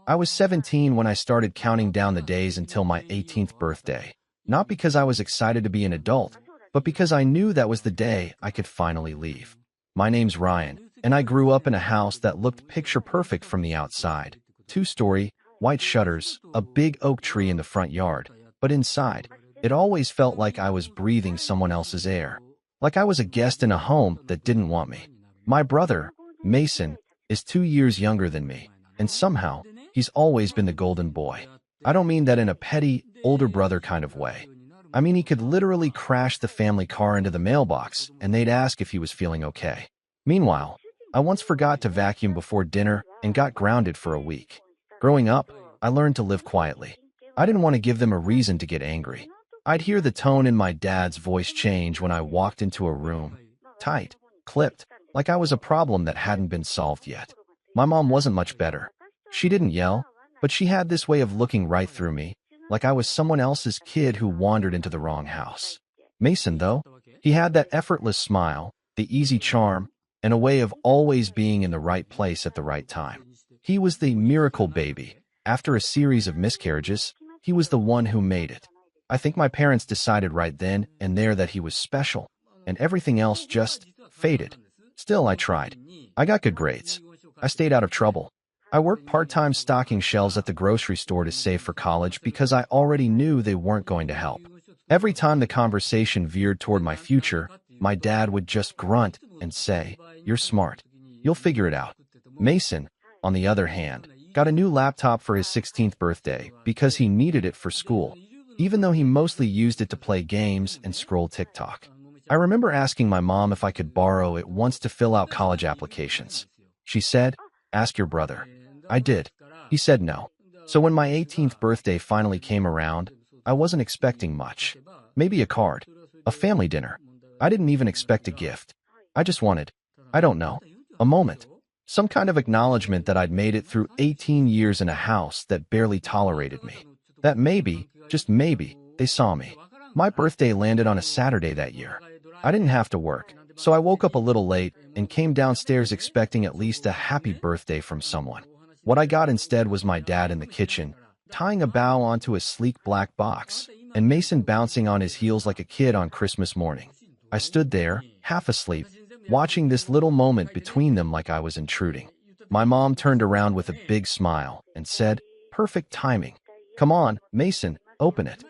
I was 17 when I started counting down the days until my 18th birthday. Not because I was excited to be an adult, but because I knew that was the day I could finally leave. My name's Ryan, and I grew up in a house that looked picture perfect from the outside. Two-story, white shutters, a big oak tree in the front yard. But inside, it always felt like I was breathing someone else's air. Like I was a guest in a home that didn't want me. My brother, Mason, is 2 years younger than me, and somehow, he's always been the golden boy. I don't mean that in a petty, older brother kind of way. I mean he could literally crash the family car into the mailbox, and they'd ask if he was feeling okay. Meanwhile, I once forgot to vacuum before dinner and got grounded for a week. Growing up, I learned to live quietly. I didn't want to give them a reason to get angry. I'd hear the tone in my dad's voice change when I walked into a room. Tight, clipped, like I was a problem that hadn't been solved yet. My mom wasn't much better. She didn't yell, but she had this way of looking right through me, like I was someone else's kid who wandered into the wrong house. Mason, though, he had that effortless smile, the easy charm, and a way of always being in the right place at the right time. He was the miracle baby. After a series of miscarriages, he was the one who made it. I think my parents decided right then and there that he was special, and everything else just faded. Still, I tried. I got good grades. I stayed out of trouble. I worked part-time stocking shelves at the grocery store to save for college because I already knew they weren't going to help. Every time the conversation veered toward my future, my dad would just grunt and say, "You're smart. You'll figure it out." Mason, on the other hand, got a new laptop for his 16th birthday because he needed it for school, even though he mostly used it to play games and scroll TikTok. I remember asking my mom if I could borrow it once to fill out college applications. She said, "Ask your brother." I did. He said no. So when my 18th birthday finally came around, I wasn't expecting much. Maybe a card, a family dinner. I didn't even expect a gift. I just wanted, I don't know, a moment. Some kind of acknowledgement that I'd made it through 18 years in a house that barely tolerated me. That maybe, just maybe, they saw me. My birthday landed on a Saturday that year. I didn't have to work, so I woke up a little late and came downstairs expecting at least a happy birthday from someone. What I got instead was my dad in the kitchen, tying a bow onto a sleek black box, and Mason bouncing on his heels like a kid on Christmas morning. I stood there, half asleep, watching this little moment between them like I was intruding. My mom turned around with a big smile and said, "Perfect timing. Come on, Mason, open it."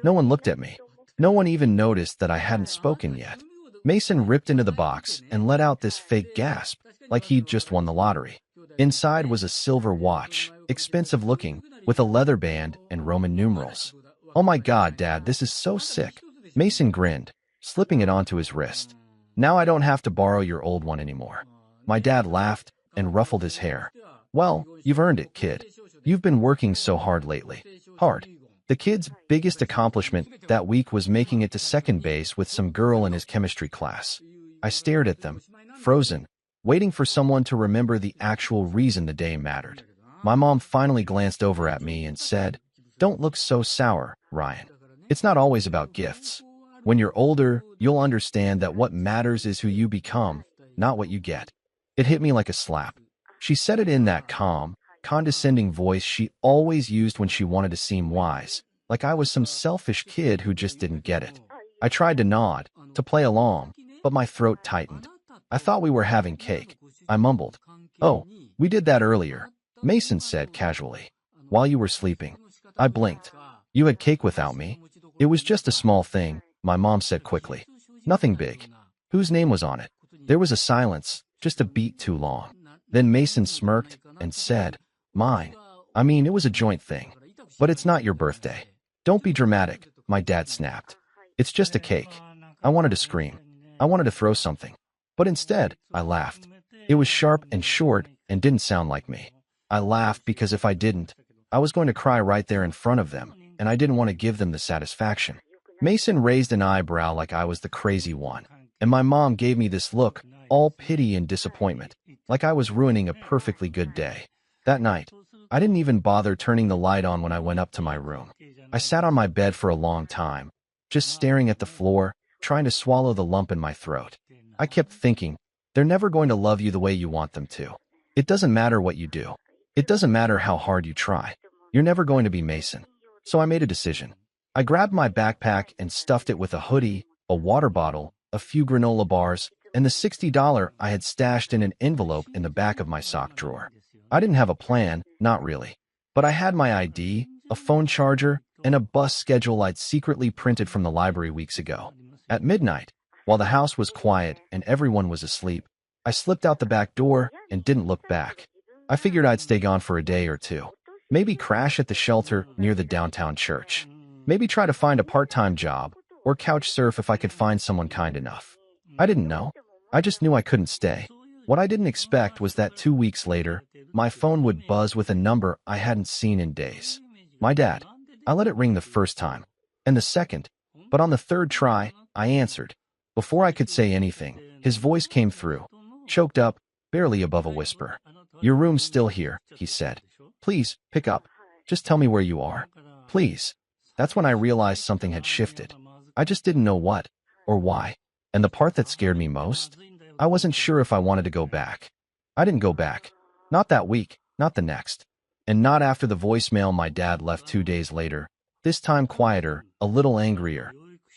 No one looked at me. No one even noticed that I hadn't spoken yet. Mason ripped into the box and let out this fake gasp, like he'd just won the lottery. Inside was a silver watch, expensive looking, with a leather band and Roman numerals. "Oh my God, Dad, this is so sick." Mason grinned, slipping it onto his wrist. "Now I don't have to borrow your old one anymore." My dad laughed and ruffled his hair. "Well, you've earned it, kid. You've been working so hard lately." Hard. The kid's biggest accomplishment that week was making it to second base with some girl in his chemistry class. I stared at them, frozen, waiting for someone to remember the actual reason the day mattered. My mom finally glanced over at me and said, "Don't look so sour, Ryan. It's not always about gifts. When you're older, you'll understand that what matters is who you become, not what you get." It hit me like a slap. She said it in that calm, condescending voice she always used when she wanted to seem wise, like I was some selfish kid who just didn't get it. I tried to nod, to play along, but my throat tightened. "I thought we were having cake," I mumbled. "Oh, we did that earlier," Mason said casually. "While you were sleeping." I blinked. "You had cake without me?" "It was just a small thing," my mom said quickly. "Nothing big." "Whose name was on it?" There was a silence, just a beat too long. Then Mason smirked and said, "Mine." "I mean, it was a joint thing. But it's not your birthday." "Don't be dramatic," my dad snapped. "It's just a cake." I wanted to scream. I wanted to throw something. But instead, I laughed. It was sharp and short and didn't sound like me. I laughed because if I didn't, I was going to cry right there in front of them, and I didn't want to give them the satisfaction. Mason raised an eyebrow like I was the crazy one, and my mom gave me this look, all pity and disappointment, like I was ruining a perfectly good day. That night, I didn't even bother turning the light on when I went up to my room. I sat on my bed for a long time, just staring at the floor, trying to swallow the lump in my throat. I kept thinking, they're never going to love you the way you want them to. It doesn't matter what you do. It doesn't matter how hard you try. You're never going to be Mason. So I made a decision. I grabbed my backpack and stuffed it with a hoodie, a water bottle, a few granola bars, and the $60 I had stashed in an envelope in the back of my sock drawer. I didn't have a plan, not really. But I had my ID, a phone charger, and a bus schedule I'd secretly printed from the library weeks ago. At midnight, while the house was quiet and everyone was asleep, I slipped out the back door and didn't look back. I figured I'd stay gone for a day or two. Maybe crash at the shelter near the downtown church. Maybe try to find a part-time job or couch surf if I could find someone kind enough. I didn't know. I just knew I couldn't stay. What I didn't expect was that 2 weeks later, my phone would buzz with a number I hadn't seen in days. My dad. I let it ring the first time, and the second, but on the third try, I answered. Before I could say anything, his voice came through, choked up, barely above a whisper. "Your room's still here," he said. "Please, pick up. Just tell me where you are. Please." That's when I realized something had shifted. I just didn't know what, or why. And the part that scared me most? I wasn't sure if I wanted to go back. I didn't go back. Not that week, not the next. And not after the voicemail my dad left 2 days later, this time quieter, a little angrier.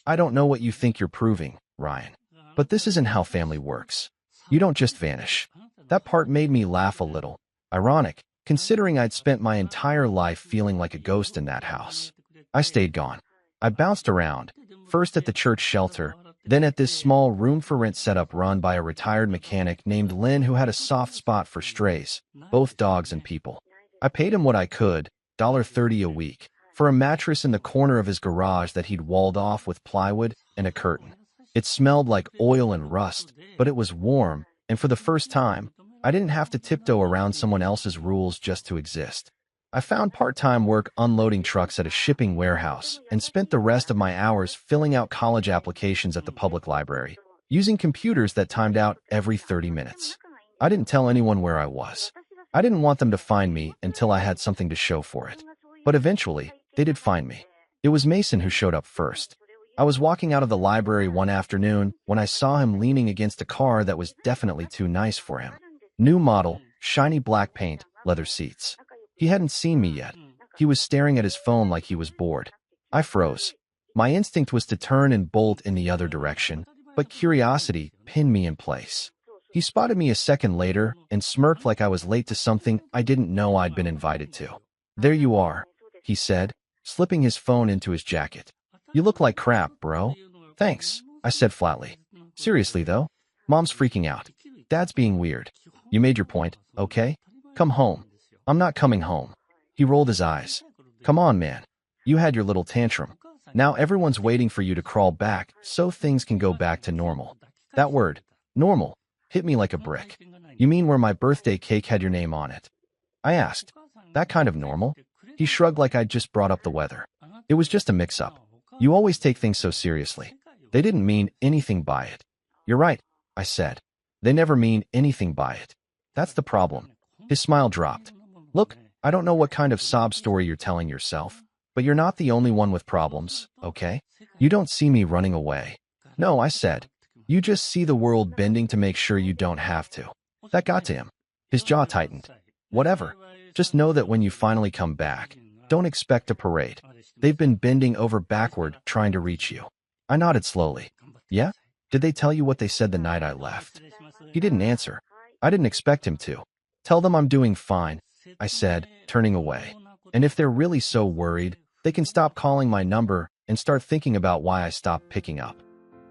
"I don't know what you think you're proving, Ryan. But this isn't how family works. You don't just vanish." That part made me laugh a little. Ironic, considering I'd spent my entire life feeling like a ghost in that house. I stayed gone. I bounced around, first at the church shelter, then at this small room-for-rent setup run by a retired mechanic named Lynn who had a soft spot for strays, both dogs and people. I paid him what I could, $30 a week, for a mattress in the corner of his garage that he'd walled off with plywood and a curtain. It smelled like oil and rust, but it was warm, and for the first time, I didn't have to tiptoe around someone else's rules just to exist. I found part-time work unloading trucks at a shipping warehouse and spent the rest of my hours filling out college applications at the public library, using computers that timed out every 30 minutes. I didn't tell anyone where I was. I didn't want them to find me until I had something to show for it. But eventually, they did find me. It was Mason who showed up first. I was walking out of the library one afternoon when I saw him leaning against a car that was definitely too nice for him. New model, shiny black paint, leather seats. He hadn't seen me yet. He was staring at his phone like he was bored. I froze. My instinct was to turn and bolt in the other direction, but curiosity pinned me in place. He spotted me a second later and smirked like I was late to something I didn't know I'd been invited to. "There you are," he said, slipping his phone into his jacket. "You look like crap, bro." "Thanks," I said flatly. "Seriously, though, Mom's freaking out. Dad's being weird. You made your point, okay? Come home." "I'm not coming home." He rolled his eyes. "Come on, man. You had your little tantrum. Now everyone's waiting for you to crawl back so things can go back to normal." That word, normal, hit me like a brick. "You mean where my birthday cake had your name on it?" I asked. "That kind of normal?" He shrugged like I'd just brought up the weather. "It was just a mix-up. You always take things so seriously. They didn't mean anything by it." "You're right," I said. "They never mean anything by it. That's the problem." His smile dropped. "Look, I don't know what kind of sob story you're telling yourself, but you're not the only one with problems, okay? You don't see me running away." "No," I said. "You just see the world bending to make sure you don't have to." That got to him. His jaw tightened. "Whatever. Just know that when you finally come back, don't expect a parade. They've been bending over backward trying to reach you." I nodded slowly. "Yeah? Did they tell you what they said the night I left?" He didn't answer. I didn't expect him to. "Tell them I'm doing fine," I said, turning away. "And if they're really so worried, they can stop calling my number and start thinking about why I stopped picking up."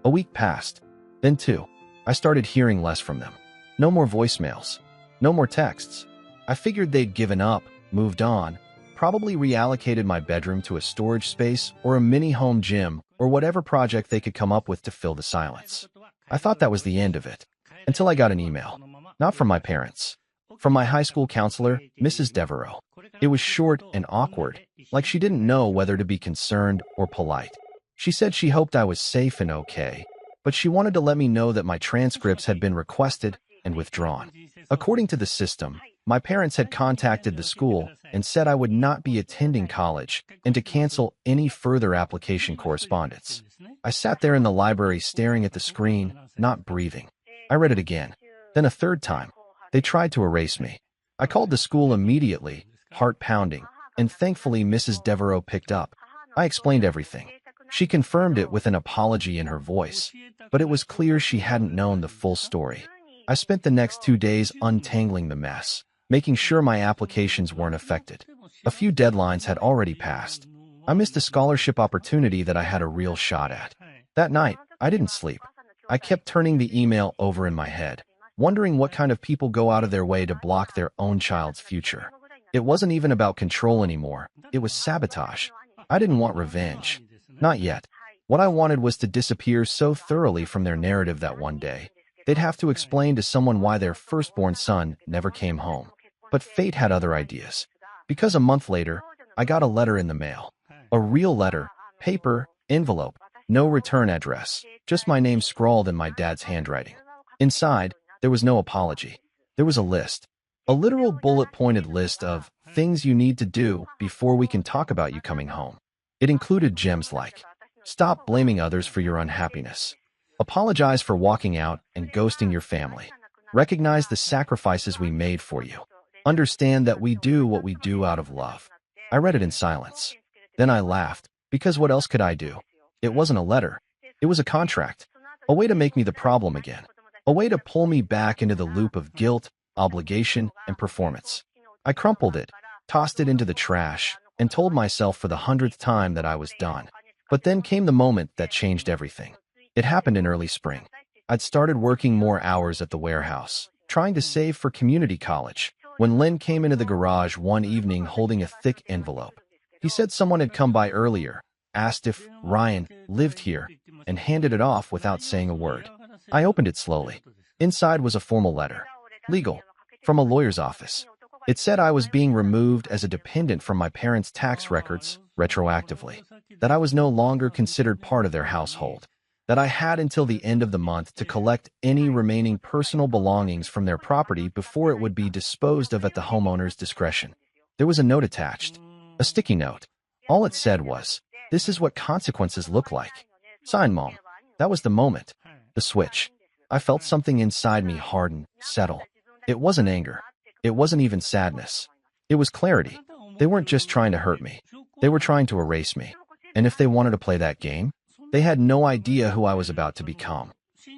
A week passed. Then 2. I started hearing less from them. No more voicemails. No more texts. I figured they'd given up, moved on, probably reallocated my bedroom to a storage space or a mini home gym or whatever project they could come up with to fill the silence. I thought that was the end of it, until I got an email. Not from my parents. From my high school counselor, Mrs. Devereaux. It was short and awkward, like she didn't know whether to be concerned or polite. She said she hoped I was safe and okay, but she wanted to let me know that my transcripts had been requested and withdrawn. According to the system, my parents had contacted the school and said I would not be attending college and to cancel any further application correspondence. I sat there in the library staring at the screen, not breathing. I read it again. Then a third time. They tried to erase me. I called the school immediately, heart pounding, and thankfully Mrs. Devereaux picked up. I explained everything. She confirmed it with an apology in her voice, but it was clear she hadn't known the full story. I spent the next 2 days untangling the mess, making sure my applications weren't affected. A few deadlines had already passed. I missed a scholarship opportunity that I had a real shot at. That night, I didn't sleep. I kept turning the email over in my head, wondering what kind of people go out of their way to block their own child's future. It wasn't even about control anymore. It was sabotage. I didn't want revenge. Not yet. What I wanted was to disappear so thoroughly from their narrative that one day, they'd have to explain to someone why their firstborn son never came home. But fate had other ideas. Because a month later, I got a letter in the mail. A real letter, paper, envelope, no return address, just my name scrawled in my dad's handwriting. Inside, there was no apology. There was a list. A literal bullet-pointed list of things you need to do before we can talk about you coming home. It included gems like, stop blaming others for your unhappiness. Apologize for walking out and ghosting your family. Recognize the sacrifices we made for you. Understand that we do what we do out of love. I read it in silence. Then I laughed, because what else could I do? It wasn't a letter. It was a contract. A way to make me the problem again. A way to pull me back into the loop of guilt, obligation, and performance. I crumpled it, tossed it into the trash, and told myself for the 100th time that I was done. But then came the moment that changed everything. It happened in early spring. I'd started working more hours at the warehouse, trying to save for community college, when Len came into the garage one evening holding a thick envelope. He said someone had come by earlier, asked if Ryan lived here, and handed it off without saying a word. I opened it slowly. Inside was a formal letter. Legal. From a lawyer's office. It said I was being removed as a dependent from my parents' tax records, retroactively. That I was no longer considered part of their household. That I had until the end of the month to collect any remaining personal belongings from their property before it would be disposed of at the homeowner's discretion. There was a note attached. A sticky note. All it said was, "This is what consequences look like." Sign, Mom. That was the moment. The switch. I felt something inside me harden, settle. It wasn't anger. It wasn't even sadness. It was clarity. They weren't just trying to hurt me. They were trying to erase me. And if they wanted to play that game, they had no idea who I was about to become.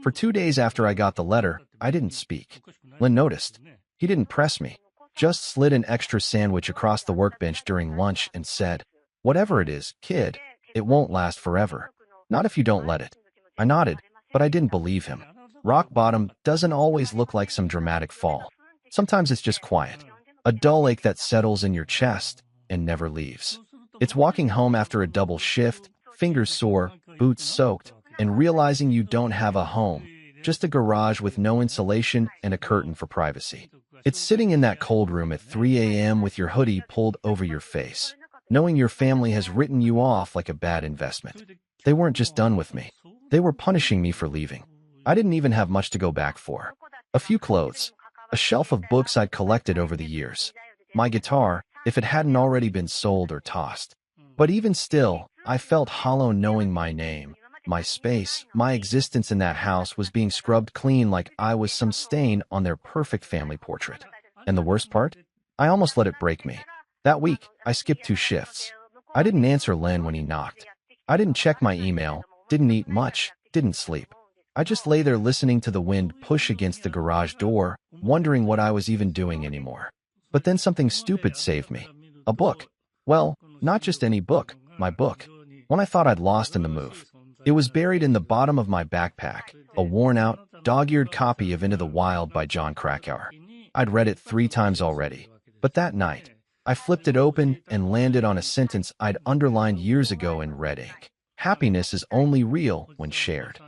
For 2 days after I got the letter, I didn't speak. Len noticed. He didn't press me. Just slid an extra sandwich across the workbench during lunch and said, "Whatever it is, kid, it won't last forever. Not if you don't let it." I nodded, but I didn't believe him. Rock bottom doesn't always look like some dramatic fall. Sometimes it's just quiet. A dull ache that settles in your chest and never leaves. It's walking home after a double shift, fingers sore, boots soaked, and realizing you don't have a home, just a garage with no insulation and a curtain for privacy. It's sitting in that cold room at 3 a.m. with your hoodie pulled over your face, knowing your family has written you off like a bad investment. They weren't just done with me. They were punishing me for leaving. I didn't even have much to go back for. A few clothes, a shelf of books I'd collected over the years, my guitar, if it hadn't already been sold or tossed. But even still, I felt hollow knowing my name, my space, my existence in that house was being scrubbed clean like I was some stain on their perfect family portrait. And the worst part? I almost let it break me. That week, I skipped 2 shifts. I didn't answer Len when he knocked. I didn't check my email, didn't eat much, didn't sleep. I just lay there listening to the wind push against the garage door, wondering what I was even doing anymore. But then something stupid saved me. A book. Well, not just any book, my book. One I thought I'd lost in the move. It was buried in the bottom of my backpack, a worn-out, dog-eared copy of Into the Wild by Jon Krakauer. I'd read it 3 times already. But that night, I flipped it open and landed on a sentence I'd underlined years ago in red ink. Happiness is only real when shared.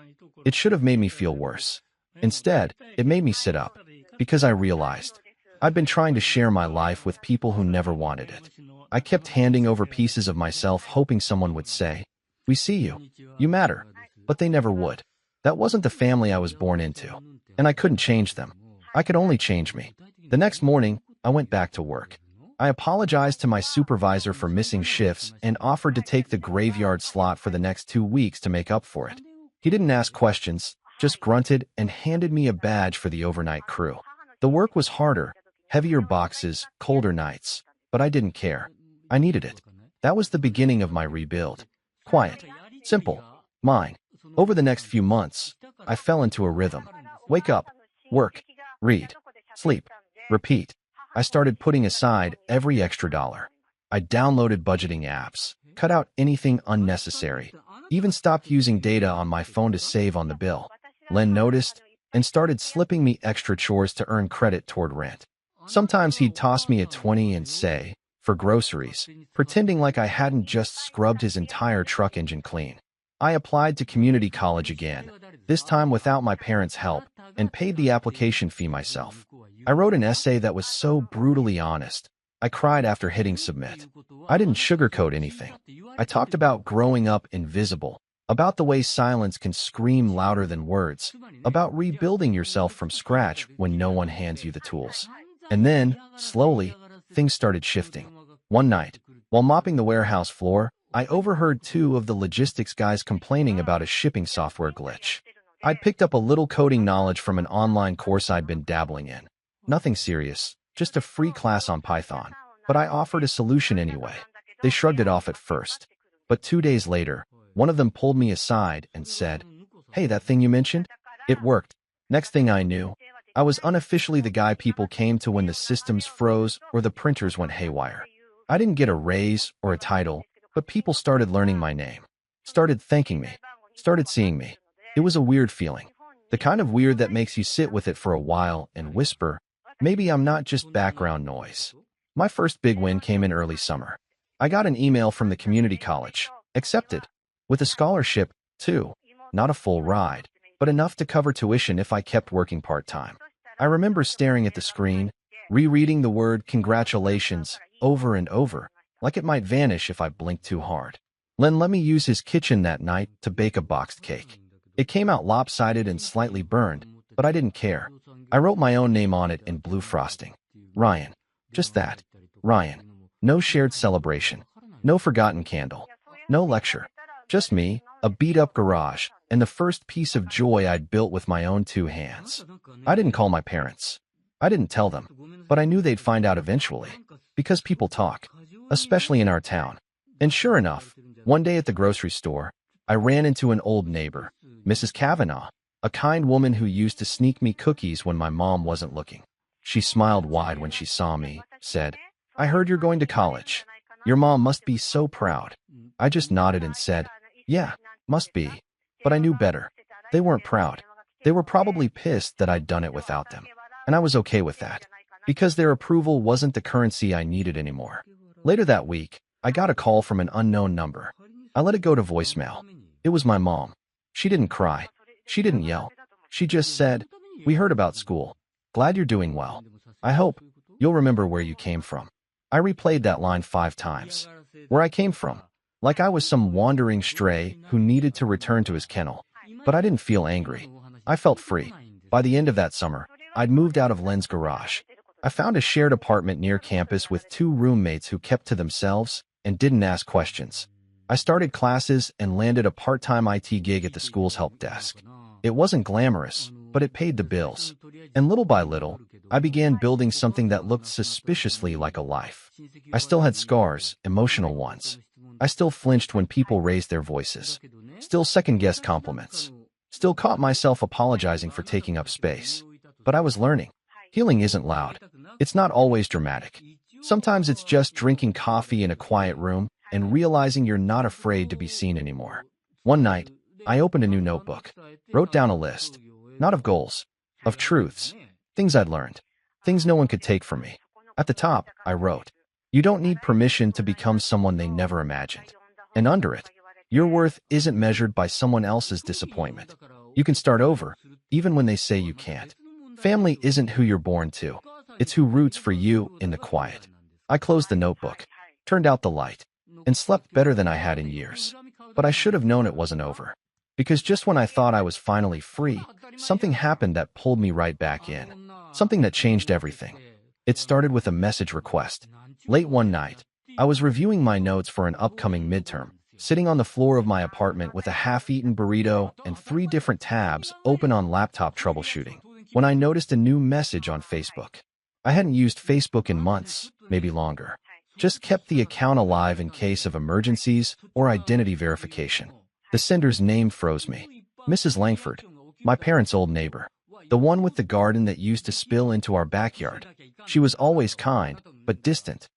It should have made me feel worse. Instead, it made me sit up, because I realized I'd been trying to share my life with people who never wanted it. I kept handing over pieces of myself hoping someone would say, "We see you. You matter." But they never would. That wasn't the family I was born into, and I couldn't change them. I could only change me. The next morning, I went back to work. I apologized to my supervisor for missing shifts and offered to take the graveyard slot for the next 2 weeks to make up for it. He didn't ask questions, just grunted and handed me a badge for the overnight crew. The work was harder, Heavier boxes, colder nights. But I didn't care. I needed it. That was the beginning of my rebuild. Quiet. Simple. Mine. Over the next few months, I fell into a rhythm. Wake up. Work. Read. Sleep. Repeat. I started putting aside every extra dollar. I downloaded budgeting apps, cut out anything unnecessary, even stopped using data on my phone to save on the bill. Len noticed and started slipping me extra chores to earn credit toward rent. Sometimes he'd toss me a 20 and say, for groceries, pretending like I hadn't just scrubbed his entire truck engine clean. I applied to community college again, this time without my parents' help, and paid the application fee myself. I wrote an essay that was so brutally honest. I cried after hitting submit. I didn't sugarcoat anything. I talked about growing up invisible, about the way silence can scream louder than words, about rebuilding yourself from scratch when no one hands you the tools. And then, slowly, things started shifting. One night, while mopping the warehouse floor, I overheard two of the logistics guys complaining about a shipping software glitch. I'd picked up a little coding knowledge from an online course I'd been dabbling in. Nothing serious, just a free class on Python. But I offered a solution anyway. They shrugged it off at first. But 2 days later, one of them pulled me aside and said, "Hey, that thing you mentioned? It worked." Next thing I knew, I was unofficially the guy people came to when the systems froze or the printers went haywire. I didn't get a raise or a title, but people started learning my name, started thanking me, started seeing me. It was a weird feeling, the kind of weird that makes you sit with it for a while and whisper, maybe I'm not just background noise. My first big win came in early summer. I got an email from the community college, accepted, with a scholarship, too. Not a full ride, but enough to cover tuition if I kept working part-time. I remember staring at the screen, rereading the word congratulations over and over, like it might vanish if I blinked too hard. Len let me use his kitchen that night to bake a boxed cake. It came out lopsided and slightly burned, but I didn't care. I wrote my own name on it in blue frosting. Ryan. Just that. Ryan. No shared celebration. No forgotten candle. No lecture. Just me, a beat-up garage, and the first piece of joy I'd built with my own 2 hands. I didn't call my parents. I didn't tell them, but I knew they'd find out eventually, because people talk, especially in our town. And sure enough, one day at the grocery store, I ran into an old neighbor, Mrs. Kavanaugh, a kind woman who used to sneak me cookies when my mom wasn't looking. She smiled wide when she saw me, said, "I heard you're going to college. Your mom must be so proud." I just nodded and said, "Yeah, must be." But I knew better. They weren't proud. They were probably pissed that I'd done it without them. And I was okay with that, because their approval wasn't the currency I needed anymore. Later that week, I got a call from an unknown number. I let it go to voicemail. It was my mom. She didn't cry. She didn't yell. She just said, "We heard about school. Glad you're doing well. I hope you'll remember where you came from." I replayed that line 5 times. Where I came from. Like I was some wandering stray who needed to return to his kennel. But I didn't feel angry. I felt free. By the end of that summer, I'd moved out of Len's garage. I found a shared apartment near campus with 2 roommates who kept to themselves and didn't ask questions. I started classes and landed a part-time IT gig at the school's help desk. It wasn't glamorous, but it paid the bills. And little by little, I began building something that looked suspiciously like a life. I still had scars, emotional ones. I still flinched when people raised their voices. Still second-guessed compliments. Still caught myself apologizing for taking up space. But I was learning. Healing isn't loud. It's not always dramatic. Sometimes it's just drinking coffee in a quiet room and realizing you're not afraid to be seen anymore. One night, I opened a new notebook, wrote down a list, not of goals, of truths, things I'd learned, things no one could take from me. At the top, I wrote, "You don't need permission to become someone they never imagined." And under it, your worth isn't measured by someone else's disappointment. You can start over, even when they say you can't. Family isn't who you're born to. It's who roots for you in the quiet. I closed the notebook, turned out the light, and slept better than I had in years. But I should have known it wasn't over. Because just when I thought I was finally free, something happened that pulled me right back in. Something that changed everything. It started with a message request. Late one night, I was reviewing my notes for an upcoming midterm, sitting on the floor of my apartment with a half-eaten burrito and 3 different tabs open on laptop troubleshooting, when I noticed a new message on Facebook. I hadn't used Facebook in months, maybe longer. Just kept the account alive in case of emergencies or identity verification. The sender's name froze me. Mrs. Langford, my parents' old neighbor. The one with the garden that used to spill into our backyard. She was always kind, but distant.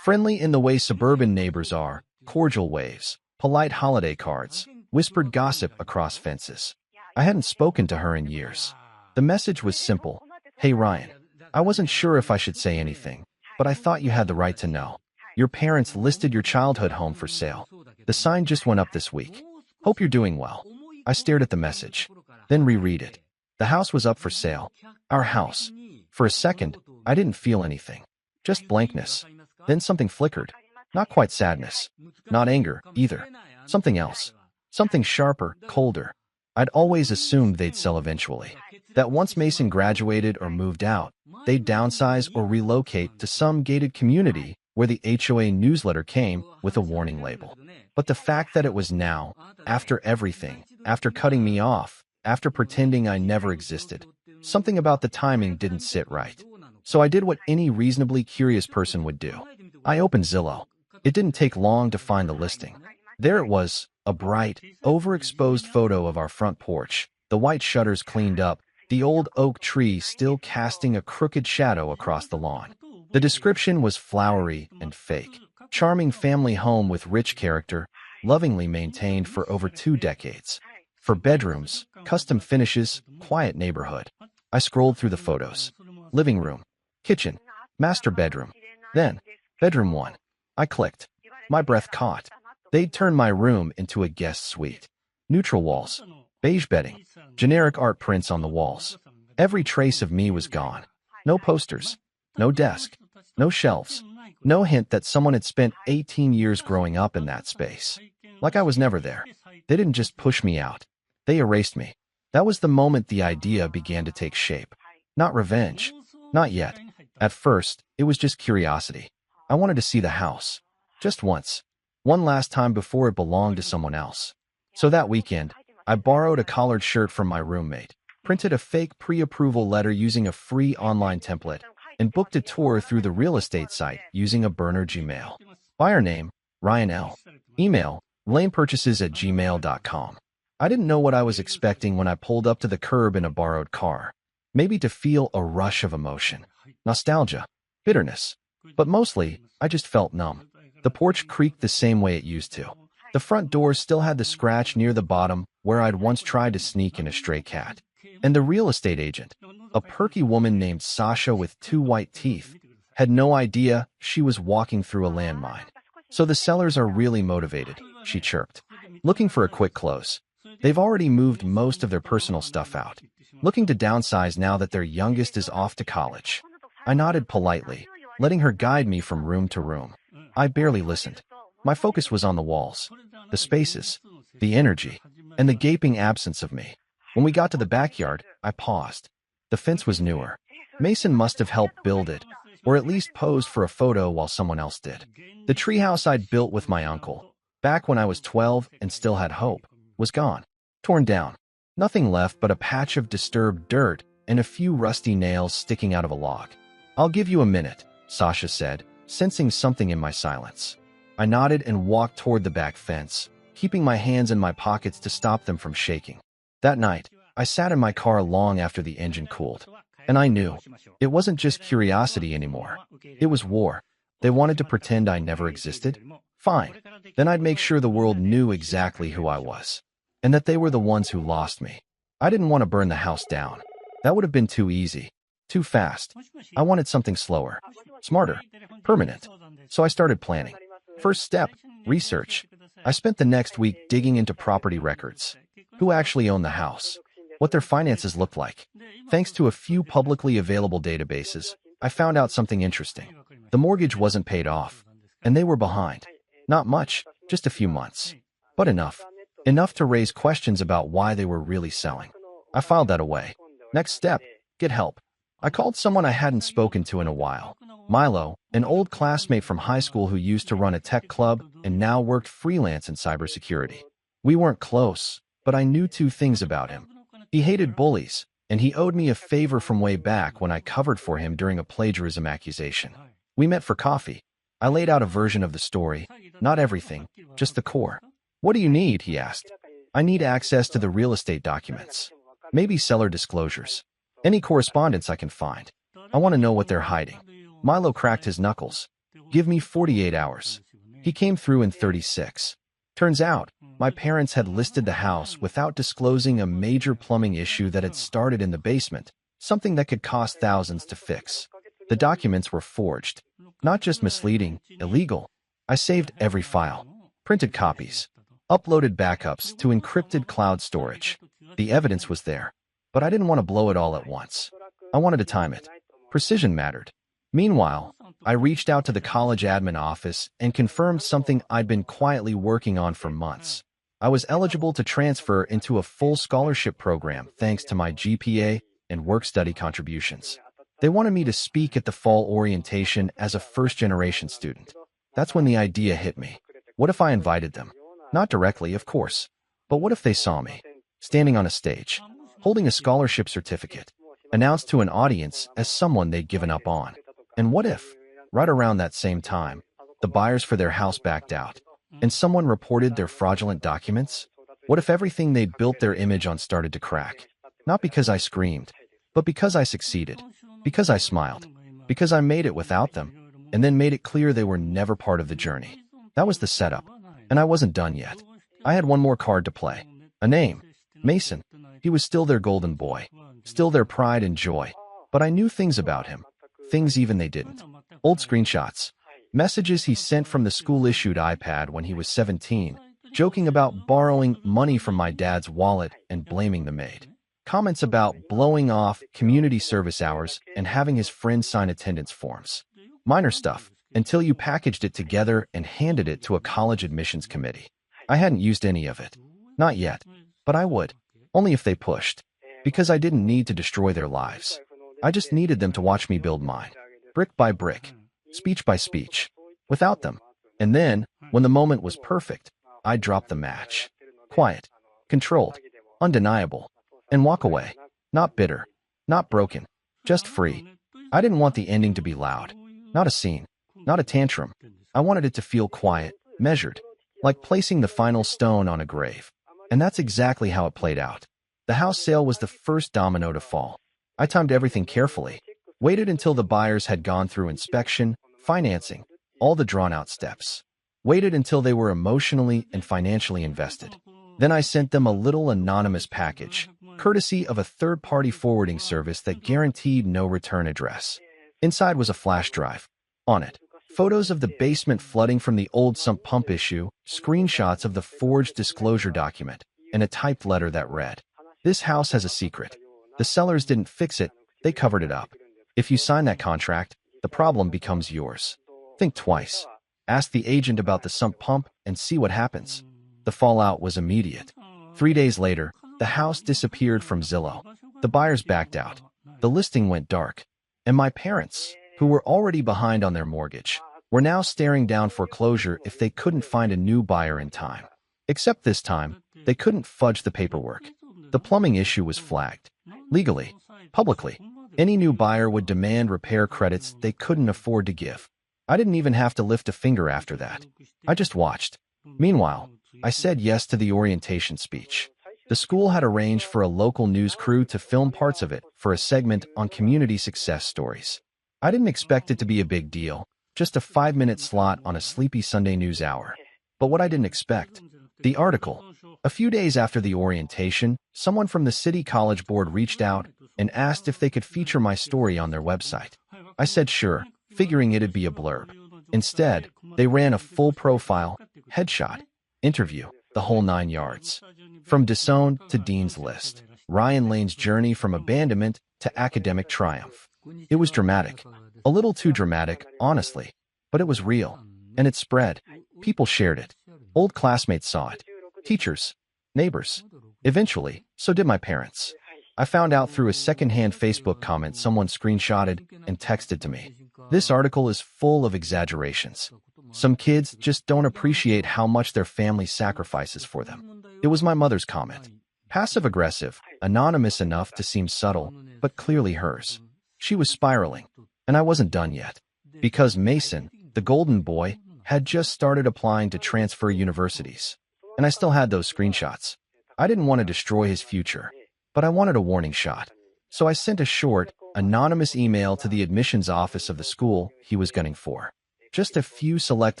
Friendly in the way suburban neighbors are, cordial waves, polite holiday cards, whispered gossip across fences. I hadn't spoken to her in years. The message was simple. Hey Ryan, I wasn't sure if I should say anything, but I thought you had the right to know. Your parents listed your childhood home for sale. The sign just went up this week. Hope you're doing well. I stared at the message, then reread it. The house was up for sale. Our house. For a second, I didn't feel anything. Just blankness. Then something flickered. Not quite sadness. Not anger, either. Something else. Something sharper, colder. I'd always assumed they'd sell eventually. That once Mason graduated or moved out, they'd downsize or relocate to some gated community where the HOA newsletter came with a warning label. But the fact that it was now, after everything, after cutting me off, after pretending I never existed, something about the timing didn't sit right. So I did what any reasonably curious person would do. I opened Zillow. It didn't take long to find the listing. There it was, a bright, overexposed photo of our front porch, the white shutters cleaned up, the old oak tree still casting a crooked shadow across the lawn. The description was flowery and fake. Charming family home with rich character, lovingly maintained for over 2 decades. For bedrooms, custom finishes, quiet neighborhood. I scrolled through the photos. Living room, kitchen, master bedroom. Then, bedroom 1. I clicked. My breath caught. They'd turned my room into a guest suite. Neutral walls, beige bedding, generic art prints on the walls. Every trace of me was gone. No posters, no desk, no shelves, no hint that someone had spent 18 years growing up in that space. Like I was never there. They didn't just push me out. They erased me. That was the moment the idea began to take shape. Not revenge. Not yet. At first, it was just curiosity. I wanted to see the house. Just once. One last time before it belonged to someone else. So that weekend, I borrowed a collared shirt from my roommate, printed a fake pre-approval letter using a free online template, and booked a tour through the real estate site using a burner Gmail. Buyer name, Ryan L. Email, lamepurchases@gmail.com. I didn't know what I was expecting when I pulled up to the curb in a borrowed car. Maybe to feel a rush of emotion, nostalgia, bitterness. But mostly, I just felt numb. The porch creaked the same way it used to. The front door still had the scratch near the bottom where I'd once tried to sneak in a stray cat. And the real estate agent, a perky woman named Sasha with 2 white teeth, had no idea she was walking through a landmine. So the sellers are really motivated, she chirped. Looking for a quick close. They've already moved most of their personal stuff out. Looking to downsize now that their youngest is off to college. I nodded politely, letting her guide me from room to room. I barely listened. My focus was on the walls, the spaces, the energy, and the gaping absence of me. When we got to the backyard, I paused. The fence was newer. Mason must have helped build it, or at least posed for a photo while someone else did. The treehouse I'd built with my uncle, back when I was 12 and still had hope, was gone. Torn down. Nothing left but a patch of disturbed dirt and a few rusty nails sticking out of a log. I'll give you a minute, Sasha said, sensing something in my silence. I nodded and walked toward the back fence, keeping my hands in my pockets to stop them from shaking. That night, I sat in my car long after the engine cooled. And I knew. It wasn't just curiosity anymore. It was war. They wanted to pretend I never existed? Fine. Then I'd make sure the world knew exactly who I was. And that they were the ones who lost me. I didn't want to burn the house down. That would have been too easy. Too fast. I wanted something slower. Smarter. Permanent. So I started planning. First step, research. I spent the next week digging into property records. Who actually owned the house? What their finances looked like. Thanks to a few publicly available databases, I found out something interesting. The mortgage wasn't paid off, and they were behind. Not much, just a few months. But enough. Enough to raise questions about why they were really selling. I filed that away. Next step, get help. I called someone I hadn't spoken to in a while. Milo, an old classmate from high school who used to run a tech club and now worked freelance in cybersecurity. We weren't close, but I knew 2 things about him. He hated bullies, and he owed me a favor from way back when I covered for him during a plagiarism accusation. We met for coffee. I laid out a version of the story, not everything, just the core. What do you need? He asked. I need access to the real estate documents. Maybe seller disclosures. Any correspondence I can find. I want to know what they're hiding. Milo cracked his knuckles. Give me 48 hours. He came through in 36. Turns out, my parents had listed the house without disclosing a major plumbing issue that had started in the basement, something that could cost thousands to fix. The documents were forged. Not just misleading, illegal. I saved every file. Printed copies. Uploaded backups to encrypted cloud storage. The evidence was there. But I didn't want to blow it all at once. I wanted to time it. Precision mattered. Meanwhile, I reached out to the college admin office and confirmed something I'd been quietly working on for months. I was eligible to transfer into a full scholarship program thanks to my GPA and work-study contributions. They wanted me to speak at the fall orientation as a first-generation student. That's when the idea hit me. What if I invited them? Not directly, of course. But what if they saw me, standing on a stage, holding a scholarship certificate, announced to an audience as someone they'd given up on? And what if, right around that same time, the buyers for their house backed out, and someone reported their fraudulent documents? What if everything they'd built their image on started to crack? Not because I screamed, but because I succeeded, because I smiled, because I made it without them, and then made it clear they were never part of the journey. That was the setup, and I wasn't done yet. I had one more card to play. A name. Mason. He was still their golden boy, still their pride and joy, but I knew things about him. Things even they didn't. Old screenshots. Messages he sent from the school-issued iPad when he was 17, joking about borrowing money from my dad's wallet and blaming the maid. Comments about blowing off community service hours and having his friends sign attendance forms. Minor stuff, until you packaged it together and handed it to a college admissions committee. I hadn't used any of it. Not yet. But I would. Only if they pushed. Because I didn't need to destroy their lives. I just needed them to watch me build mine. Brick by brick. Speech by speech. Without them. And then, when the moment was perfect, I'd drop the match. Quiet. Controlled. Undeniable. And walk away. Not bitter. Not broken. Just free. I didn't want the ending to be loud. Not a scene. Not a tantrum. I wanted it to feel quiet, measured. Like placing the final stone on a grave. And that's exactly how it played out. The house sale was the first domino to fall. I timed everything carefully, waited until the buyers had gone through inspection, financing, all the drawn-out steps. Waited until they were emotionally and financially invested. Then I sent them a little anonymous package, courtesy of a third-party forwarding service that guaranteed no return address. Inside was a flash drive. On it, photos of the basement flooding from the old sump pump issue, screenshots of the forged disclosure document, and a typed letter that read, "This house has a secret. The sellers didn't fix it, they covered it up. If you sign that contract, the problem becomes yours. Think twice. Ask the agent about the sump pump and see what happens." The fallout was immediate. 3 days later, the house disappeared from Zillow. The buyers backed out. The listing went dark. And my parents, who were already behind on their mortgage, were now staring down foreclosure if they couldn't find a new buyer in time. Except this time, they couldn't fudge the paperwork. The plumbing issue was flagged. Legally, publicly, any new buyer would demand repair credits they couldn't afford to give. I didn't even have to lift a finger after that. I just watched. Meanwhile, I said yes to the orientation speech. The school had arranged for a local news crew to film parts of it for a segment on community success stories. I didn't expect it to be a big deal, just a 5-minute slot on a sleepy Sunday news hour. But what I didn't expect, the article. A few days after the orientation, someone from the City College Board reached out and asked if they could feature my story on their website. I said sure, figuring it'd be a blurb. Instead, they ran a full profile, headshot, interview, the whole 9 yards. From disowned to Dean's List, Ryan Lane's journey from abandonment to academic triumph. It was dramatic. A little too dramatic, honestly. But it was real. And it spread. People shared it. Old classmates saw it. Teachers. Neighbors. Eventually, so did my parents. I found out through a secondhand Facebook comment someone screenshotted and texted to me. This article is full of exaggerations. Some kids just don't appreciate how much their family sacrifices for them. It was my mother's comment. Passive-aggressive, anonymous enough to seem subtle, but clearly hers. She was spiraling, and I wasn't done yet. Because Mason, the golden boy, had just started applying to transfer universities. And I still had those screenshots. I didn't want to destroy his future, but I wanted a warning shot. So I sent a short, anonymous email to the admissions office of the school he was gunning for. Just a few select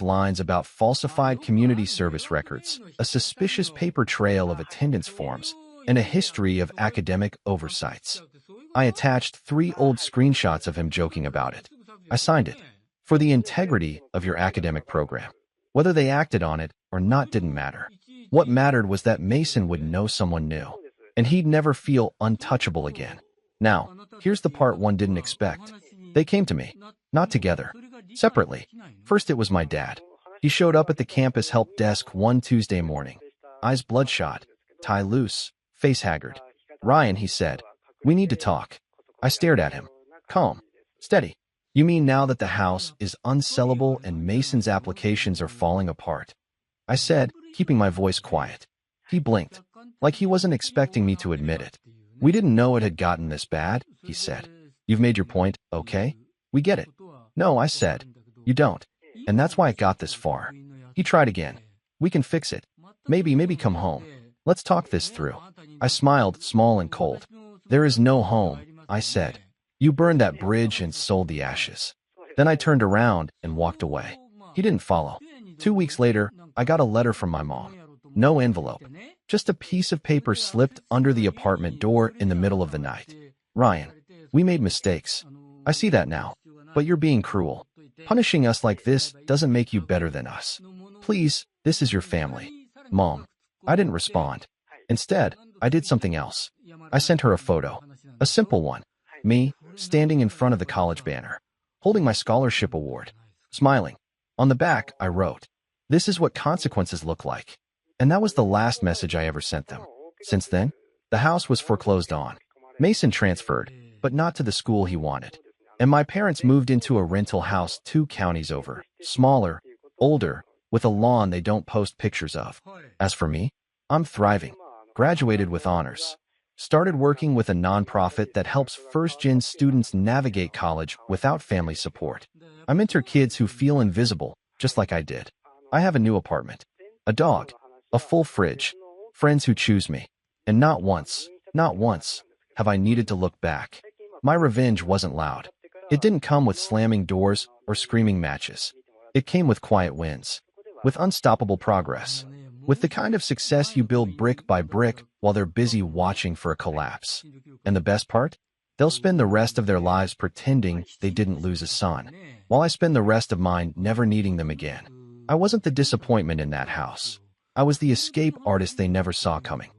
lines about falsified community service records, a suspicious paper trail of attendance forms, and a history of academic oversights. I attached 3 old screenshots of him joking about it. I signed it. For the integrity of your academic program. Whether they acted on it or not didn't matter. What mattered was that Mason would know someone new, and he'd never feel untouchable again. Now, here's the part one didn't expect. They came to me. Not together. Separately. First it was my dad. He showed up at the campus help desk one Tuesday morning. Eyes bloodshot, tie loose, face haggard. "Ryan," he said, "we need to talk." I stared at him. Calm. Steady. "You mean now that the house is unsellable and Mason's applications are falling apart?" I said, keeping my voice quiet. He blinked, like he wasn't expecting me to admit it. "We didn't know it had gotten this bad," he said. "You've made your point, okay? We get it." "No," I said. "You don't. And that's why it got this far." He tried again. "We can fix it. Maybe come home. Let's talk this through." I smiled, small and cold. "There is no home," I said. "You burned that bridge and sold the ashes." Then I turned around and walked away. He didn't follow. 2 weeks later, I got a letter from my mom. No envelope. Just a piece of paper slipped under the apartment door in the middle of the night. "Ryan, we made mistakes. I see that now. But you're being cruel. Punishing us like this doesn't make you better than us. Please, this is your family." Mom. I didn't respond. Instead, I did something else. I sent her a photo. A simple one. Me, standing in front of the college banner, holding my scholarship award, smiling. On the back, I wrote, "This is what consequences look like." And that was the last message I ever sent them. Since then, the house was foreclosed on. Mason transferred, but not to the school he wanted. And my parents moved into a rental house 2 counties over, smaller, older, with a lawn they don't post pictures of. As for me, I'm thriving. Graduated with honors. Started working with a nonprofit that helps first-gen students navigate college without family support. I mentor kids who feel invisible, just like I did. I have a new apartment, a dog, a full fridge, friends who choose me. And not once, have I needed to look back. My revenge wasn't loud. It didn't come with slamming doors or screaming matches. It came with quiet wins, with unstoppable progress, with the kind of success you build brick by brick while they're busy watching for a collapse. And the best part? They'll spend the rest of their lives pretending they didn't lose a son, while I spend the rest of mine never needing them again. I wasn't the disappointment in that house. I was the escape artist they never saw coming.